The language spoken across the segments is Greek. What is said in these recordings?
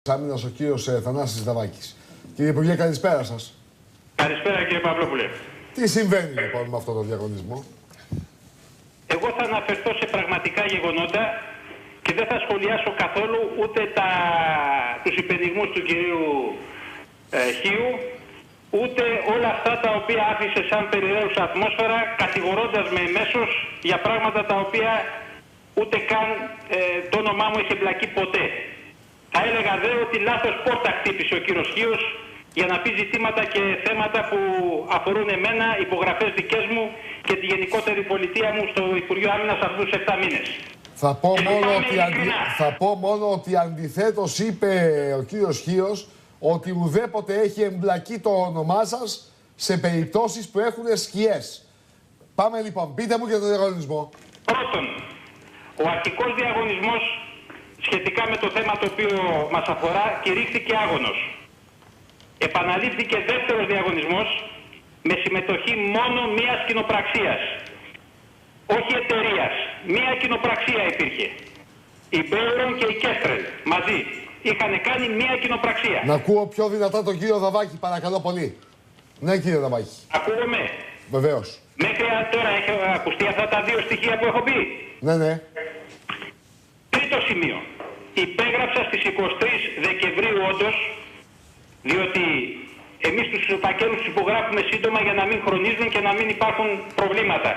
Άμυνας ο κύριος Θανάσης Δαβάκης. Κύριε Υπουργέ, καλησπέρα σας. Καλησπέρα κύριε Παυλόπουλε. Τι συμβαίνει λοιπόν με αυτόν τον διαγωνισμό? Εγώ θα αναφερθώ σε πραγματικά γεγονότα και δεν θα σχολιάσω καθόλου ούτε τους υπενιγμούς του κυρίου Χίου, ούτε όλα αυτά τα οποία άφησε σαν περιραίουσα ατμόσφαιρα, κατηγορώντας με εμέσως για πράγματα τα οποία ούτε καν το όνομά μου έχει εμπλακεί ποτέ. Θα έλεγα δε ότι λάθος πόρτα χτύπησε ο κύριος Χίος για να πει ζητήματα και θέματα που αφορούν εμένα, υπογραφές δικές μου και τη γενικότερη πολιτεία μου στο Υπουργείο Άμυνας αυτούς τους 7 μήνες. Θα πω μόνο ότι αντιθέτως είπε ο κύριος Χίος ότι ουδέποτε έχει εμπλακεί το όνομά σας σε περιπτώσεις που έχουν σκιές. Πάμε λοιπόν, πείτε μου για τον διαγωνισμό. Πρώτον, ο αρχικός διαγωνισμός σχετικά με το θέμα το οποίο μας αφορά κηρύχθηκε άγωνος. Επαναλήφθηκε δεύτερος διαγωνισμός με συμμετοχή μόνο μίας κοινοπραξίας. Όχι εταιρείας. Μία κοινοπραξία υπήρχε. Η Μπέουρον και η Κέστρελ μαζί είχαν κάνει μία κοινοπραξία. Να ακούω πιο δυνατά τον κύριο Δαβάκη, παρακαλώ πολύ. Ναι, κύριε Δαβάκη. Ακούγομαι. Βεβαίως. Μέχρι τώρα έχει ακουστεί αυτά τα δύο στοιχεία που έχω πει. Ναι, ναι. Τρίτο σημείο. Υπέγραψα στις 23 Δεκεμβρίου όντως, διότι εμείς τους φακέλους τους υπογράφουμε σύντομα για να μην χρονίζουν και να μην υπάρχουν προβλήματα.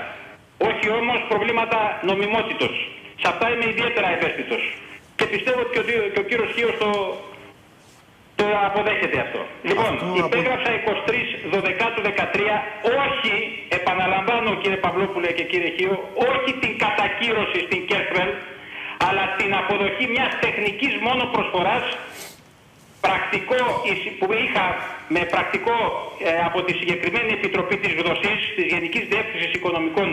Όχι όμως προβλήματα νομιμότητος. Σε αυτά είμαι ιδιαίτερα ευαίσθητος. Και πιστεύω ότι και ο κύριος Χίος το αποδέχεται αυτό. Λοιπόν, υπέγραψα 23/12/13, όχι, επαναλαμβάνω κύριε Παυλόπουλε και κύριε Χίο, όχι την κατακύρωση στην Κέρφελ, αλλά την αποδοχή μιας τεχνικής μόνο προσφοράς, πρακτικό που είχα με πρακτικό από τη συγκεκριμένη Επιτροπή της ΒΔΟΣΥΣ, της Γενικής Διεύθυνσης Οικονομικών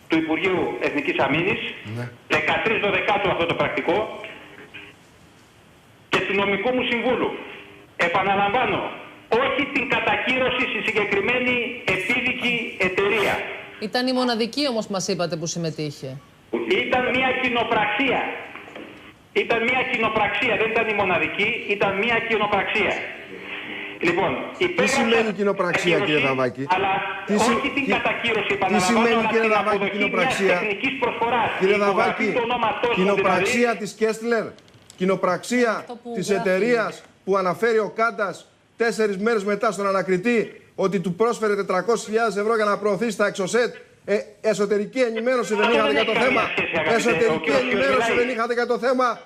του Υπουργείου Εθνικής Αμήνης, 13/12 αυτό το πρακτικό, και του νομικού μου συμβούλου. Επαναλαμβάνω, όχι την κατακύρωση στη συγκεκριμένη επίδικη εταιρεία. Ήταν η μοναδική όμως μας είπατε που συμμετείχε. Ήταν μια κοινοπραξία. Ήταν μια κοινοπραξία, δεν ήταν η μοναδική, ήταν μια κοινοπραξία. Λοιπόν, τι σημαίνει κοινοπραξία, κύριε Δαβάκη? Αλλά όχι την κατακύρωση, τι σημαίνει, αλλά κύριε την Δαβάκη, αποδοχή κοινοπραξία? μιας τεχνικής προσφοράς. Κύριε Δαβάκη, κοινοπραξία δηλαδή, της Κέστλερ, κοινοπραξία της εταιρείας που αναφέρει ο Κάντας 4 μέρες μετά στον ανακριτή ότι του πρόσφερε 400.000 ευρώ για να προωθήσει τα εξωσέτ. Εσωτερική ενημέρωση δεν είχατε για το θέμα. Εσωτερική ενημέρωση δεν είχατε για το θέμα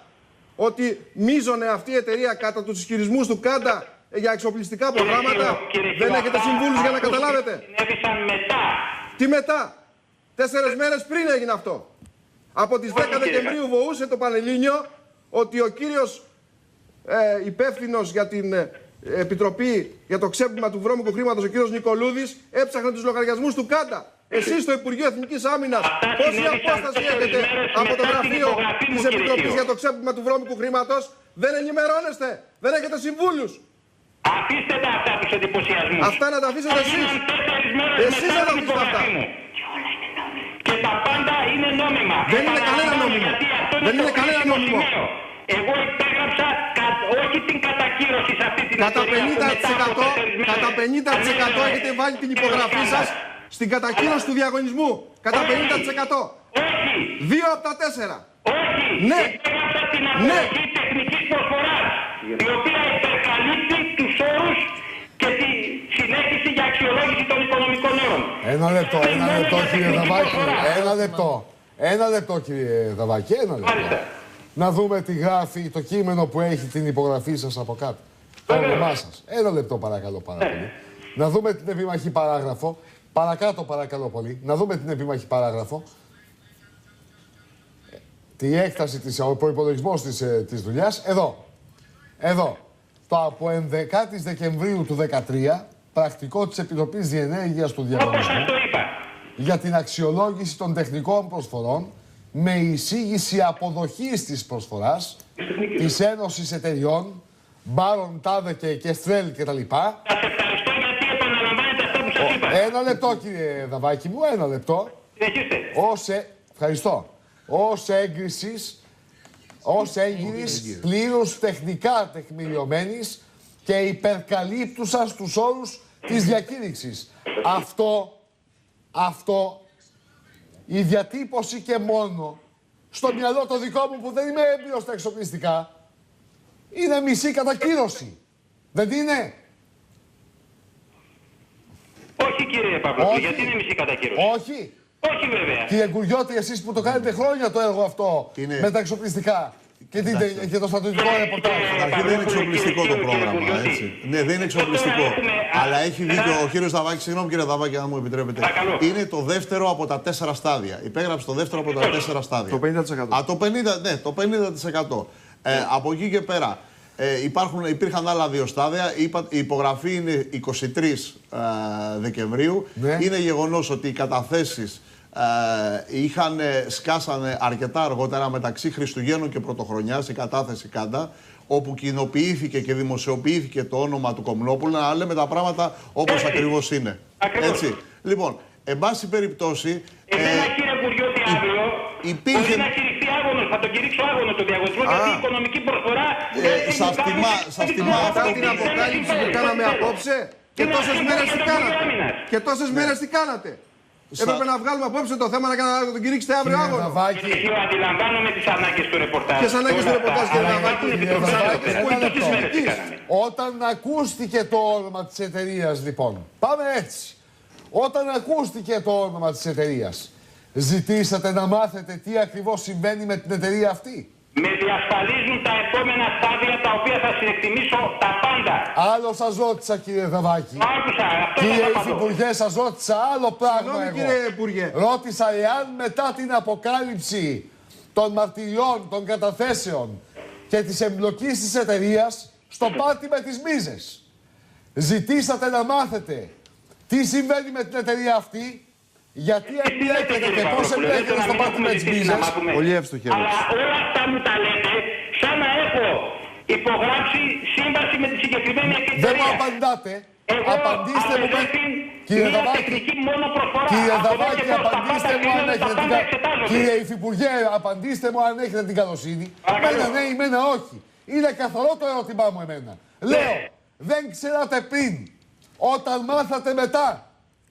ότι μίζωνε αυτή η εταιρεία κατά τους ισχυρισμούς του Κάντα για εξοπλιστικά προγράμματα. Δεν έχετε συμβούλους για να καταλάβετε? Τι μετά? 4 μέρες πριν έγινε αυτό. Από τις 10 Δεκεμβρίου βοούσε το Πανελλήνιο ότι ο κύριος υπεύθυνος για την Επιτροπή για το ξέπλυμα του βρώμικου χρήματος, ο κύριος Νικολούδης, έψαχνε τους λογαριασμούς του Κάντα. Εσείς στο Υπουργείο Εθνικής Άμυνας, πόση απόσταση έχετε από το γραφείο της Επιτροπής για το ξέπλυμα του βρώμικου χρήματος? Δεν ενημερώνεστε, δεν έχετε συμβούλους. Αφήστε τα αυτά τους εντυπωσιασμούς. Αυτά να τα αφήσετε εσείς. Εσείς να τα αφήσετε αυτά. Και τα πάντα είναι νόμιμα. Δεν είναι κανένα νόμιμο. Δεν είναι κανένα νόμιμο. Εγώ υπέγραψα όχι την κατακύρωση σε αυτή την Κατά 50% έχετε βάλει την υπογραφή σας στην κατακύρωση του διαγωνισμού. Κατά 50%. Όχι. 2 από τα 4. Όχι. Ναι. Υπέγραψα την αποδοχή τεχνικής προσφοράς, η οποία υπερκαλύπτει τους όρους και τη συνέχιση για αξιολόγηση των οικονομικών όρων. Ένα λεπτό κύριε Δαβάκη. Ένα λεπτό κύριε Δαβάκη. Να δούμε τι γράφει το κείμενο που έχει την υπογραφή σας από κάτω. Το όνομά σας. Ένα λεπτό παρακαλώ πάρα πολύ. Να δούμε την επίμαχη παράγραφο. Παρακάτω παρακαλώ πολύ. Να δούμε την επίμαχη παράγραφο. Τη έκταση, ο προϋπολογισμός της δουλειάς. Εδώ. Το από 11 Δεκεμβρίου του 2013, πρακτικό της Επιτροπής Διενέργειας του Διαγωνισμού για την αξιολόγηση των τεχνικών προσφορών με εισήγηση αποδοχής της προσφοράς της Ένωσης Εταιριών, Μπάρον, Τάδε και Κεστρέλ κτλ. Σας ευχαριστώ γιατί επαναλαμβάνετε αυτά που σας είπα. Ένα λεπτό κύριε Δαβάκη μου, ένα λεπτό. Συνεχίστε. Ευχαριστώ. Ως έγκρισης ως έγκυρης, πλήρους τεχνικά τεκμηριωμένης και υπερκαλύπτουσα στους όρους της διακήρυξης. Αυτό, η διατύπωση και μόνο, στο μυαλό το δικό μου που δεν είμαι έμπειρος στα εξοπλιστικά, είναι μισή κατακύρωση. Δεν είναι? Όχι κύριε Παπλόπουλε, γιατί είναι μισή κατακύρωση? Όχι. Όχι βέβαια. Κύριε Γκουριώτη, εσείς που το κάνετε χρόνια το έργο αυτό με τα εξοπλιστικά και το στρατιωτικό ρεπορτάζ. Καταρχήν δεν είναι εξοπλιστικό το πρόγραμμα, έτσι. Ναι, δεν είναι εξοπλιστικό. Αλλά έχει δίκιο ο κύριος Δαβάκης, συγγνώμη κύριε Δαβάκη, αν μου επιτρέπετε. Είναι το δεύτερο από τα 4 στάδια. Υπέγραψε το δεύτερο από τα 4 στάδια. Το 50%. Το 50%, ναι, το 50%. Από εκεί και πέρα. Υπήρχαν άλλα 2 στάδια. Η υπογραφή είναι 23 Δεκεμβρίου. Ναι. Είναι γεγονός ότι οι καταθέσεις σκάσανε αρκετά αργότερα μεταξύ Χριστουγέννων και Πρωτοχρονιάς η κατάθεση Κάντα, όπου κοινοποιήθηκε και δημοσιοποιήθηκε το όνομα του Κομνόπουλου, να λέμε τα πράγματα όπως ακριβώς είναι. Έτσι. Λοιπόν, εν πάση περιπτώσει... Εμένα κύριε Γκουριώτη αύριο μπορεί να κηρυχθεί άγωνος, θα τον κηρύξω άγωνο το διαγωνισμό, γιατί η οικονομική προσφορά... Σας τιμά Μετά την αποκάλυψη που κάναμε απόψε και τόσες μέρες τι κάνατε. Και τόσες μέρες τι κάνατε. Έπρεπε να βγάλουμε απόψε το θέμα να τον κηρύξετε αύριο άγωνο. Αντιλαμβάνομαι τις ανάγκες του ρεπορτάζ. Ποιες ανάγκες του ρεπορτάζ, κύριε Ναβάκη? Όταν ακούστηκε το όνομα της εταιρείας, λοιπόν, πάμε έτσι. Όταν ακούστηκε το όνομα της εταιρείας, ζητήσατε να μάθετε τι ακριβώς συμβαίνει με την εταιρεία αυτή? Με διασφαλίζουν τα επόμενα στάδια τα οποία θα συνεκτιμήσω τα πάντα. Άλλο σας ρώτησα, κύριε Δαβάκη. Άκουσα, αυτό Κύριε θα το Υφυπουργέ, σας ρώτησα άλλο πράγμα. Συγγνώμη, κύριε Υπουργέ. Ρώτησα εάν μετά την αποκάλυψη των μαρτυριών, των καταθέσεων και της εμπλοκής της εταιρείας στο πάρτι με τις μίζες, ζητήσατε να μάθετε τι συμβαίνει με την εταιρεία αυτή, γιατί εμπλέκεται και πώς εμπλέκεται στο πάρτι με τις μίζες. Πολύ εύστοχη Αλλά ερώτηση. όλα αυτά μου τα λέτε σαν να έχω υπογράψει σύμβαση με τη συγκεκριμένη εταιρεία. Δεν μου απαντάτε. Απαντήστε μου με... Κύριε Δαβάκη, απαντήστε μου αν έχετε την καλοσύνη. Κύριε Υφυπουργέ, απαντήστε μου αν έχετε την καλοσύνη. Μένα ναι, εμένα όχι. Είναι καθαρό το ερώτημά μου εμένα. Λέω, δεν ξέρατε πριν, όταν μάθατε μετά,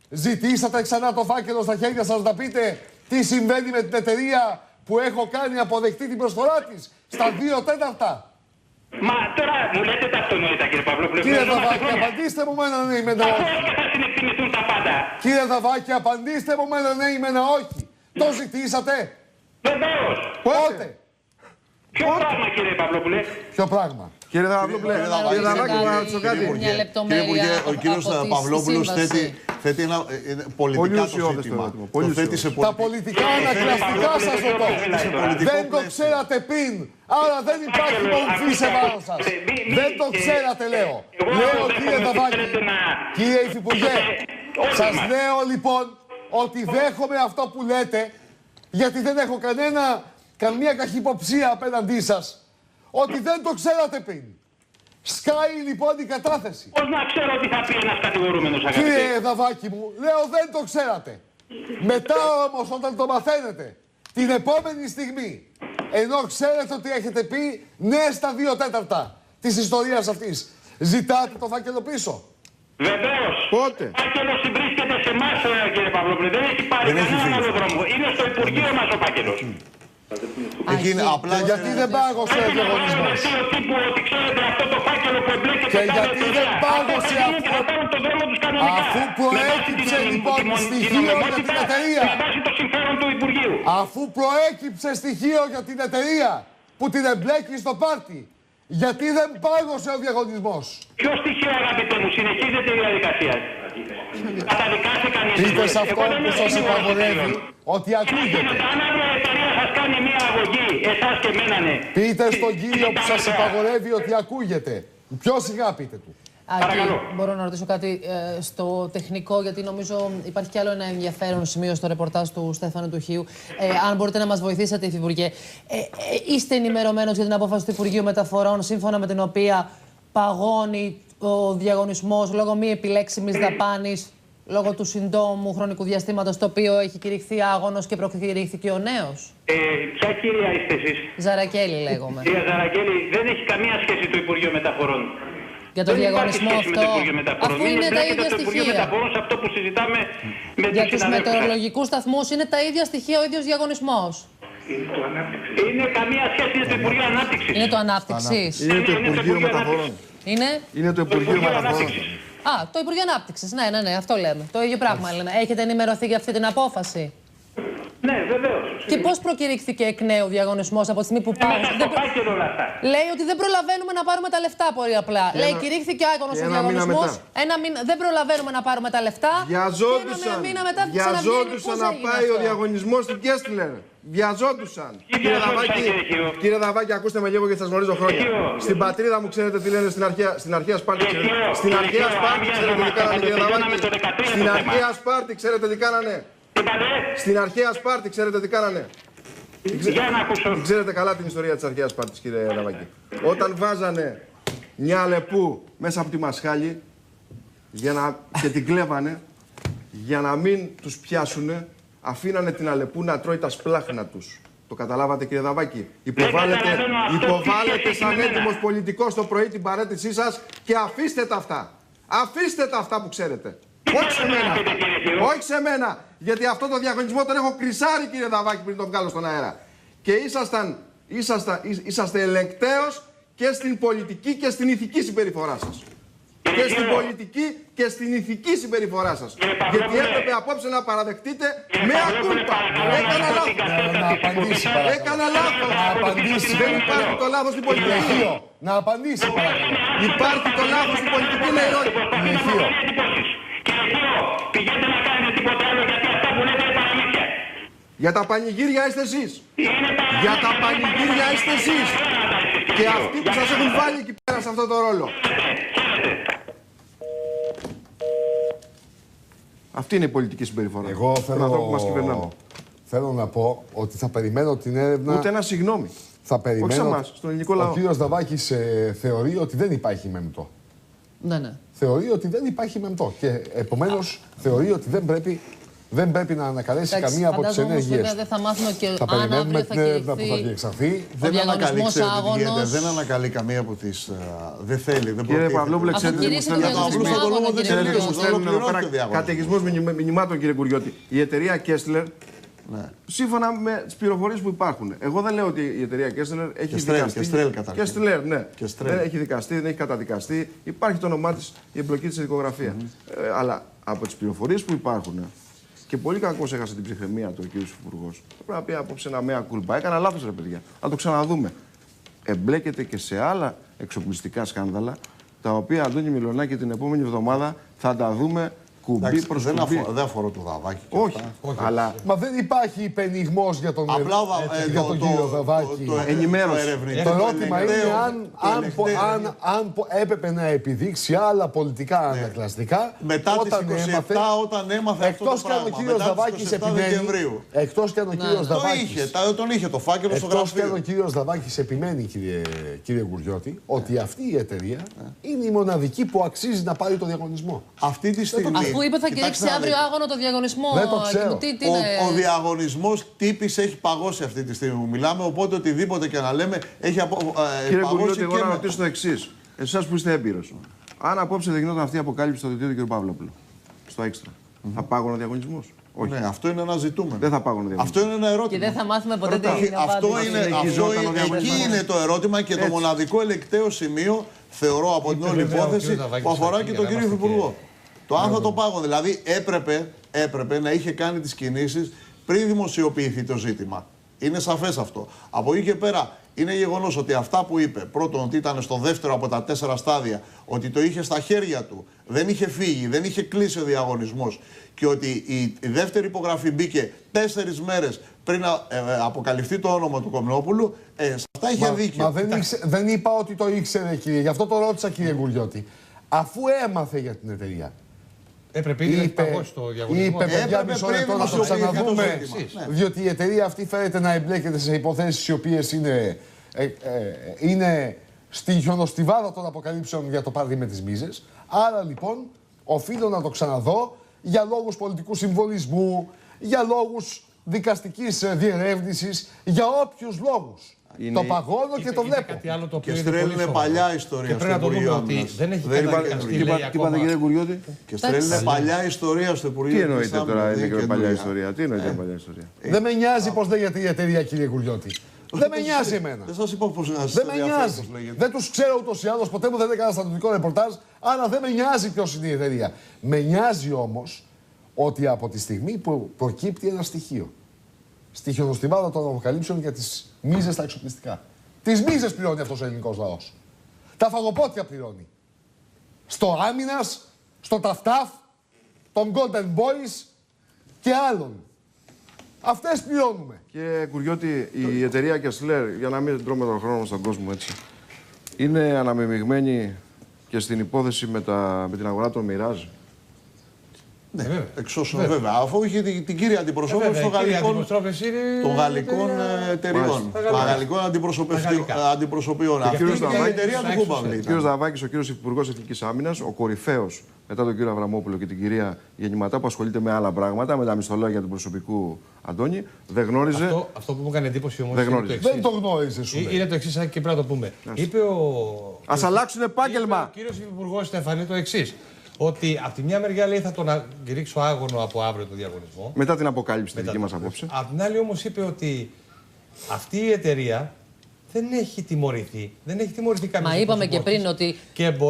ζητήσατε ξανά το φάκελο στα χέρια σας να πείτε τι συμβαίνει με την εταιρεία που έχω κάνει αποδεκτή την προσφορά της στα 2/4. Μα τώρα μου λέτε τα αυτονόητα, κύριε Παυλόπουλε. Κύριε Δαβάκη, απαντήστε μου με ένα ναι ή με ένα όχι. Καθώς και θα συνεκτιμηθούν τα πάντα. Κύριε Δαβάκη, απαντήστε μου με ένα ναι ή με ένα όχι. Το ζητήσατε? Βεβαίως. Πότε? Ποιο πράγμα, κύριε Παυλόπουλε? Ποιο πράγμα? Κύριε Δαβάκη, να ρωτήσω κάτι. Μια λεπτομέρεια. Ο κύριος Παυλόπουλος θέτει ένα πολιτικά το ζήτημα. Τα πολιτικά ανακλαστικά σας ρωτώ. Δεν το ξέρατε πριν, άρα δεν υπάρχει μορφή σε βάρος σας. Δεν το ξέρατε, λέω. Λέω, κύριε Δαβάκη, κύριε Υφυπουργέ, σας λέω λοιπόν ότι δέχομαι αυτό που λέτε, γιατί δεν έχω καμία καχυποψία απέναντί σας, ότι δεν το ξέρατε πριν. Σκάει λοιπόν η κατάθεση. Πώς να ξέρω τι θα πει ένας κατηγορούμενος, αγαπητέ? Κύριε Δαβάκη μου, λέω δεν το ξέρατε. Μετά όμως όταν το μαθαίνετε, την επόμενη στιγμή, ενώ ξέρετε ότι έχετε πει ναι στα 2/4 της ιστορίας αυτής, ζητάτε το φάκελο πίσω. Βεβαίως. Πότε? Ο φάκελος βρίσκεται σε εμάς, κύριε Παυλόπουλε. Δεν έχει πάρει κανέναν άλλο δρόμο. Είναι στο Υπουργείο μας ο φάκελος. Γιατί δεν πάγωσε ο διαγωνισμός? Και γιατί δεν πάγωσε αφού προέκυψε λοιπόν στοιχείο για την εταιρεία? Αφού προέκυψε στοιχείο για την εταιρεία που την εμπλέκει στο πάρτι, γιατί δεν πάγωσε ο διαγωνισμός? Ποιο στοιχείο, αγαπητέ μου, συνεχίζεται η διαδικασία? Καταδικάστηκαν οι Πείτε σε αυτό που σας υπαγορεύει ότι ακούγεται. Αν αύριο η εταιρεία σας κάνει μια αγωγή, εσάς και εμένα, ναι. Πείτε στον κύριο που σας υπαγορεύει ότι ακούγεται. Πιο σιγά πείτε του. Μπορώ να ρωτήσω κάτι στο τεχνικό, γιατί νομίζω υπάρχει κι άλλο ένα ενδιαφέρον σημείο στο ρεπορτάζ του Στέφανου του Χίου. Αν μπορείτε να μας βοηθήσετε, Υφυπουργέ. Είστε ενημερωμένος για την απόφαση του Υπουργείου Μεταφορών, σύμφωνα με την οποία παγώνει ο διαγωνισμός λόγω μη επιλέξιμης δαπάνης? Λόγω του συντόμου χρονικού διαστήματος το οποίο έχει κηρυχθεί άγωνος και προκηρύχθηκε ο νέος. Ποια κυρία είστε εσείς? Ζαρακέλη λέγομαι. Κυρία Ζαρακέλη, δεν έχει καμία σχέση το Υπουργείο Μεταφορών. Για το διαγωνισμό αυτό, αφού είναι τα ίδια το Υπουργείο στοιχεία. Μεταφορών σε αυτό που συζητάμε με Για τους τους συναδέλφους. μετεωρολογικούς σταθμούς είναι τα ίδια στοιχεία, ο ίδιος διαγωνισμός. Είναι καμία σχέση με το Υπουργείο Ανάπτυξης. Είναι το Ανάπτυξης. Είναι το Υπουργείο Μεταφορών. Είναι το Υπουργείο Μεταφορών. Α, το Υπουργείο Ανάπτυξης. Ναι, αυτό λέμε. Το ίδιο πράγμα λέμε. Έχετε ενημερωθεί για αυτή την απόφαση? Ναι, βεβαίως. Και πώς προκηρύχθηκε εκ νέου διαγωνισμός από τη στιγμή που πάω? Λέει ότι δεν προλαβαίνουμε να πάρουμε τα λεφτά πολύ απλά. Λέει κηρύχθηκε άγωνος ο διαγωνισμός. Δεν προλαβαίνουμε να πάρουμε τα λεφτά. Βιαζόντουσαν να πάει ο διαγωνισμός στην Κέστλερ. Βιαζόντουσαν. Κύριε Δαβάκη, ακούστε με λίγο γιατί σας γνωρίζω χρόνια. Στην πατρίδα μου ξέρετε τι λένε στην αρχαία Σπάρτη. Στην αρχαία Σπάρτη ξέρετε τι κάνανε, κύριε Δαβάκη? Στην αρχαία Σπάρτη ξέρετε τι κάνανε? Στην αρχαία Σπάρτη ξέρετε τι κάνανε? Ξέρετε καλά την ιστορία της αρχαίας Σπάρτης, κύριε Δαβάκη. Όταν βάζανε μια Αλεπού μέσα από τη Μασχάλη και την κλέβανε, για να μην τους πιάσουνε, αφήνανε την Αλεπού να τρώει τα σπλάχνα τους. Το καταλάβατε, κύριε Δαβάκη? Υποβάλλετε σαν έτοιμος πολιτικός το πρωί την παρέτησή σας και αφήστε τα αυτά. Αφήστε τα αυτά που ξέρετε. Όχι σε μένα. Όχι σε μένα. Γιατί αυτό το διαγωνισμό τον έχω κρυσάρει, κύριε Δαβάκη, πριν τον βγάλω στον αέρα. Και είσαστε ελεγκτέος και στην πολιτική και στην ηθική συμπεριφορά σας. Και στην πολιτική και στην ηθική συμπεριφορά σας. Γιατί έπρεπε απόψε να παραδεχτείτε mea culpa. Έκανα λάθος. Έκανα λάθος. Δεν υπάρχει το λάθος στην πολιτική. Να απαντήσει, παρακαλώ. Υπάρχει το λάθος στην πολιτική, λέει ερώτημα. Πηγαίνετε να κάνετε τίποτα άλλο, γιατί αυτά που λέτε είναι παραμύθια. Για τα πανηγύρια είστε εσείς. Για τα πανηγύρια είστε εσείς. Και αυτοί που σας έχουν βάλει εκεί πέρα σε αυτό το ρόλο. Αυτή είναι η πολιτική συμπεριφορά. Εγώ θέλω να πω ότι θα περιμένω την έρευνα. Ούτε ένα συγγνώμη. Θα περιμένω. Όχι σε εμάς, στον ελληνικό λαό. Ο κύριος Δαβάκης θεωρεί ότι δεν υπάρχει μεμτό. Ναι. Θεωρεί ότι δεν υπάρχει μεμτό. Και επομένως θεωρεί ότι δεν πρέπει να ανακαλέσει καμία από τις ενέργειες. Δεν θα μάθουμε και θα αν αύριο την έρευνα που θα διεξαχθεί. Δεν ανακαλεί, δεν ανακαλεί καμία από τις. Δεν θέλει, δεν Κύριε Παυλόπουλε, ξέρετε τι μου στέλνουν εδώ πέρα? Καταιγισμούς μηνυμάτων, κύριε Κουριώτη. Η εταιρεία Κέστλερ, σύμφωνα με τις πληροφορίες που υπάρχουν. Εγώ δεν λέω ότι η εταιρεία Κέστλερ έχει δικαστεί. Κέστλερ, ναι. Δεν έχει δικαστεί, δεν έχει καταδικαστεί. Υπάρχει το όνομά της, η εμπλοκή της σε δικογραφία. Αλλά από τις πληροφορίες που υπάρχουν, και πολύ κακώς έχασε την ψυχραιμία του ο κύριος Υπουργός, πρέπει να πει απόψε ένα mea culpa. Έκανα λάθος, ρε παιδιά. Να το ξαναδούμε. Εμπλέκεται και σε άλλα εξοπλιστικά σκάνδαλα, τα οποία, Αντώνη Μιλονάκη, την επόμενη εβδομάδα θα τα δούμε κουμπί προς κουμπί. Δεν αφορά το Δαβάκη. Όχι. Αλλά... Μα δεν υπάρχει υπενιγμός για τον κύριο Δαβάκη. Ενημέρωση. Το ερώτημα είναι αν έπρεπε να επιδείξει άλλα πολιτικά ανακλαστικά. Μετά τις 27, όταν έμαθε αυτό το πράγμα. Εκτός και αν ο κύριος Δαβάκης επιμένει. Εκτός και αν ο κύριος Δαβάκης. Τον είχε το φάκελο στο γραφείο. Εκτός και αν ο κύριος Δαβάκης επιμένει, κύριε Γουριώτη, ότι αυτή η εταιρεία είναι η μοναδική που αξίζει να πάρει το διαγωνισμό. Αυτή τη στιγμή. Αφού είπε θα κηρύξει αύριο άγωνο το διαγωνισμό. Δεν το ξέρω. Ο διαγωνισμός τύπης έχει παγώσει αυτή τη στιγμή που μιλάμε, οπότε οτιδήποτε και να λέμε έχει παγώσει. Κύριε Κουριώτη, εγώ να ρωτήσω το εξής. Εσάς που είστε έμπειρος. Αν απόψε δεν γινόταν αυτή η αποκάλυψη στο δελτίο του κ. Παυλόπουλου, στο Έξτρα, θα πάγωνε ο διαγωνισμός? Όχι. Ναι, αυτό είναι ένα ζητούμενο. Δεν θα πάγωνε ο διαγωνισμός. Αυτό είναι ένα ερώτημα. Και δεν θα μάθουμε ποτέ τι είναι. Εκεί είναι το ερώτημα και το μοναδικό ελεκταίο σημείο, θεωρώ, από την όλη υπόθεση που αφορά και τον κύριο Υπουργό. Το αν θα το πάγω. Δηλαδή έπρεπε να είχε κάνει τις κινήσεις πριν δημοσιοποιηθεί το ζήτημα. Είναι σαφές αυτό. Από εκεί και πέρα είναι γεγονός ότι αυτά που είπε, πρώτον ότι ήταν στο δεύτερο από τα 4 στάδια, ότι το είχε στα χέρια του, δεν είχε φύγει, δεν είχε κλείσει ο διαγωνισμός και ότι η δεύτερη υπογραφή μπήκε 4 μέρες πριν να αποκαλυφθεί το όνομα του Κομνόπουλου, σε αυτά είχε δίκιο. Μα δεν είπα ότι το ήξερε, κύριε. Γι' αυτό το ρώτησα, κύριε Γουριώτη. Αφού έμαθε για την εταιρεία. Έπρεπε ήδη να παγώσει το διαγωνισμό. Είπε, παιδιά, μισό λεπτό να το ξαναδούμε. Διότι η εταιρεία αυτή φαίνεται να εμπλέκεται σε υποθέσεις οι οποίες είναι στη χιονοστιβάδα των αποκαλύψεων για το πάρτι με τις μίζες. Άρα λοιπόν, οφείλω να το ξαναδώ για λόγους πολιτικού συμβολισμού, για λόγους δικαστικής διερεύνησης, για όποιους λόγους. Το παγώνω και το βλέπω. Κάτι άλλο το οποίο Και είναι στρέλνουν πολύ σοβαρό. παλιά ιστορία. Και πρέπει να το δούμε ότι δεν έχει καταδικαστεί, λέει, Τι είπατε, κύριε Κουριώτη? Και στρέλνουν παλιά ιστορία στο Υπουργείο. Τι εννοείται τώρα, είναι και παλιά ιστορία? Τι εννοείται παλιά ιστορία? Δεν με νοιάζει πώς λέγεται η εταιρεία, κύριε Κουριώτη. Δεν με νοιάζει εμένα. Δεν σας είπα πώς να σας Δεν με νοιάζει. Δεν τους ξέρω ούτως ή άλλως, ποτέ μου δεν έκανα στατιωτικό ρεπορτάζ, άρα δεν με νοιάζει ποιος είναι η εταιρεία. Με νοιάζει όμως ότι από τη στιγμή που προκύπτει ένα στοιχείο, στη χιονοστιβάδα των αποκαλύψεων για τις μίζες στα εξοπλιστικά. Τις μίζες πληρώνει αυτός ο ελληνικός λαός. Τα φαγοπότια πληρώνει. Στο Άμυνας, στο Ταφτάφ, των Golden Boys και άλλων. Αυτές πληρώνουμε. Και Κουριώτη, η εταιρεία Κεσλέρ, για να μην τρώμε τον χρόνο στον κόσμο έτσι, είναι αναμειγμένη και στην υπόθεση με την αγορά των Μιράζ. Ναι, εξ όσων βέβαια. Αφού είχε την κύρια αντιπροσώπευση των γαλλικών εταιριών. Των γαλλικών αντιπροσωπιών. Αυτή είναι η εταιρεία του Χούμπαβλη. Ο κύριος Δαβάκης, ο κύριος Υπουργός Εθνικής Άμυνας, ο κορυφαίος μετά τον κύριο Αβραμόπουλο και την κυρία Γεννηματά που ασχολείται με άλλα πράγματα, με τα μισθολόγια του προσωπικού Αντώνη, δεν γνώριζε. Αυτό που μου έκανε εντύπωση όμως. Δεν το γνώριζε, σου λέει. Είναι το εξής, και πρέπει να το πούμε. Είπε Ας αλλάξουν επάγγελμα. ο κύριος Υπουργός Στέφανη το εξής. Ότι από τη μια μεριά λέει θα τον ρίξω άγωνο από αύριο το διαγωνισμό. Μετά την αποκάλυψη τη δική μας απόψε. Απ' την άλλη όμως είπε ότι αυτή η εταιρεία δεν έχει τιμωρηθεί. Δεν έχει τιμωρηθεί καμία. Μα είπαμε και πριν ότι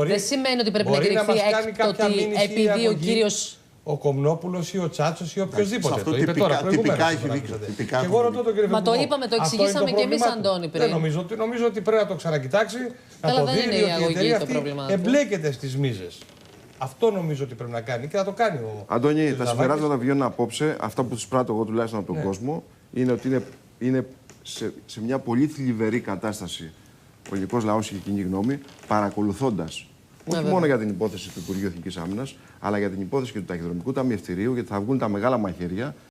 δεν σημαίνει ότι πρέπει να κηρυχθεί έκτοτη επειδή ο κύριος. Ο Κομνόπουλος ή ο Τσάτσος ή οποιοδήποτε. Αυτό το είπε τώρα, τυπικά έχει δείξει. Και εγώ ρωτώ τον κύριο Μα το είπαμε, το εξηγήσαμε και εμείς, Αντώνη, πριν. Νομίζω ότι πρέπει να το ξανακοιτάξει. Καλά, να το δεν δει, είναι η διότι αγωγή εταιρεία το αυτή πρόβλημά του. εμπλέκεται στις μίζες. Αυτό νομίζω ότι πρέπει να κάνει και θα το κάνει ο. Αντώνη, τα συμπεράσματα βγαίνουν απόψε, αυτά που τους πράττω εγώ τουλάχιστον από τον κόσμο, είναι ότι είναι σε μια πολύ θλιβερή κατάσταση ο ελληνικός λαός και η κοινή γνώμη, παρακολουθώντας όχι μόνο για την υπόθεση του Υπουργείου Εθνικής Άμυνας, αλλά για την υπόθεση και του ταχυδρομικού ταμιευτηρίου, γιατί θα βγουν τα μεγάλα μαχαίρια.